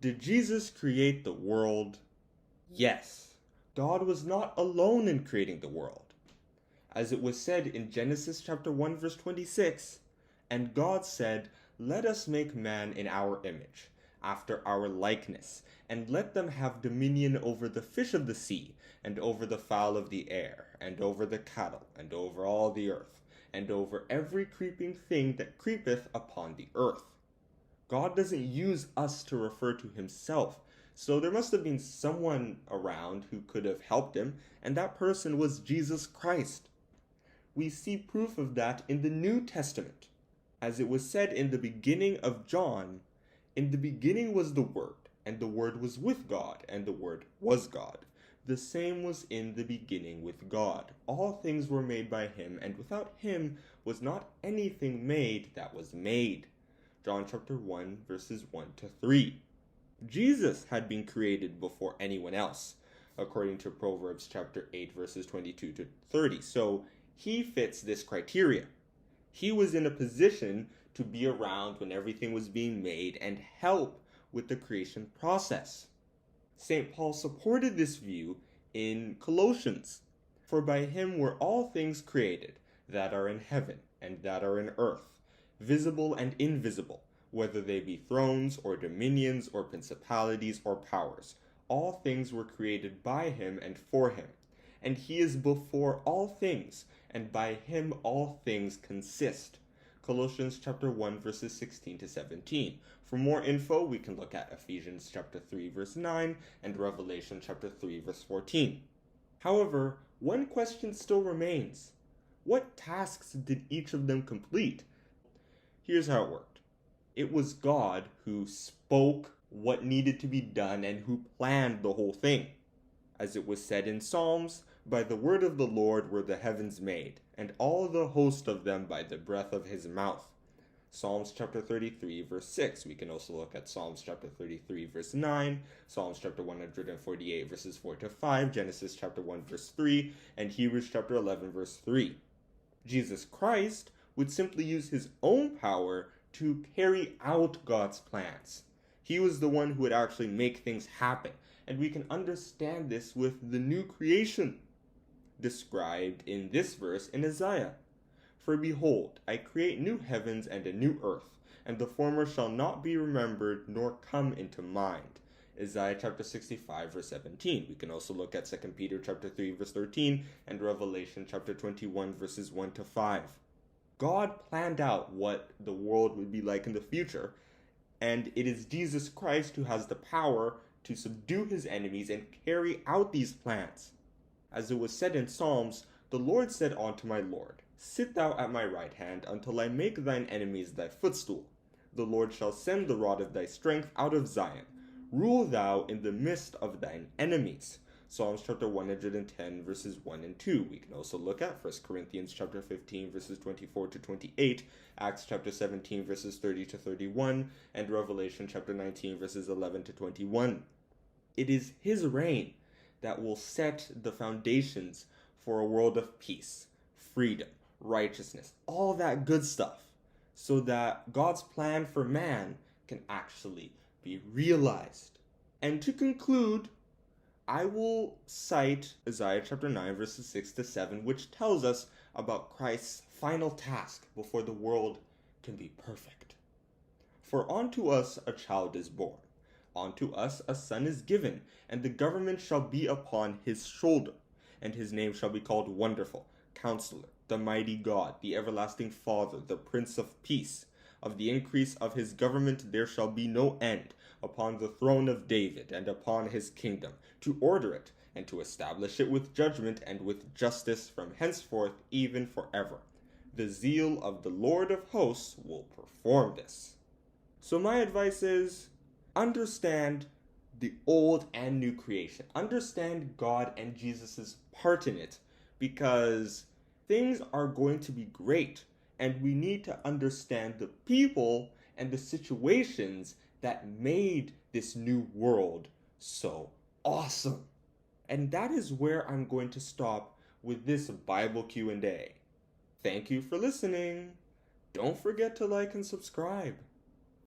Did Jesus create the world? Yes. God was not alone in creating the world. As it was said in Genesis chapter 1 verse 26, and God said, "Let us make man in our image, after our likeness, and let them have dominion over the fish of the sea, and over the fowl of the air, and over the cattle, and over all the earth, and over every creeping thing that creepeth upon the earth." God doesn't use us to refer to himself, so there must have been someone around who could have helped him, and that person was Jesus Christ. We see proof of that in the New Testament. As it was said in the beginning of John, "In the beginning was the Word, and the Word was with God, and the Word was God. The same was in the beginning with God. All things were made by him, and without him was not anything made that was made." John chapter 1 verses 1 to 3. Jesus had been created before anyone else, according to Proverbs chapter 8 verses 22 to 30. So he fits this criteria. He was in a position to be around when everything was being made and help with the creation process. St. Paul supported this view in Colossians. "For by him were all things created, that are in heaven and that are in earth, visible and invisible, whether they be thrones or dominions or principalities or powers. All things were created by him and for him. And he is before all things, and by him all things consist." Colossians chapter 1 verses 16 to 17. For more info, we can look at Ephesians chapter 3 verse 9 and Revelation chapter 3 verse 14. However, one question still remains. What tasks did each of them complete? Here's how it worked. It was God who spoke what needed to be done and who planned the whole thing. As it was said in Psalms, "By the word of the Lord were the heavens made, and all the host of them by the breath of his mouth." Psalms chapter 33 verse 6. We can also look at Psalms chapter 33 verse 9, Psalms chapter 148 verses 4 to 5, Genesis chapter 1 verse 3, and Hebrews chapter 11 verse 3. Jesus Christ would simply use his own power to carry out God's plans. He was the one who would actually make things happen, and we can understand this with the new creation described in this verse in Isaiah. "For behold, I create new heavens and a new earth, and the former shall not be remembered nor come into mind." Isaiah chapter 65 verse 17. We can also look at 2 Peter chapter 3 verse 13 and Revelation chapter 21 verses 1 to 5. God planned out what the world would be like in the future, and it is Jesus Christ who has the power to subdue his enemies and carry out these plans. As it was said in Psalms, "The Lord said unto my Lord, Sit thou at my right hand, until I make thine enemies thy footstool. The Lord shall send the rod of thy strength out of Zion. Rule thou in the midst of thine enemies." Psalms chapter 110 verses 1 and 2. We can also look at 1 Corinthians chapter 15 verses 24 to 28, Acts chapter 17 verses 30 to 31, and Revelation chapter 19 verses 11 to 21. It is his reign that will set the foundations for a world of peace, freedom, righteousness, all that good stuff, so that God's plan for man can actually be realized. And to conclude, I will cite Isaiah chapter 9 verses 6 to 7, which tells us about Christ's final task before the world can be perfect. "For unto us a child is born, unto us a son is given, and the government shall be upon his shoulder, and his name shall be called Wonderful, Counselor, the Mighty God, the Everlasting Father, the Prince of Peace. Of the increase of his government there shall be no end, upon the throne of David and upon his kingdom, to order it and to establish it with judgment and with justice from henceforth even forever. The zeal of the Lord of hosts will perform this." So my advice is, understand the old and new creation. Understand God and Jesus' part in it, because things are going to be great, and we need to understand the people and the situations that made this new world so awesome. And that is where I'm going to stop with this Bible Q&A. Thank you for listening. Don't forget to like and subscribe.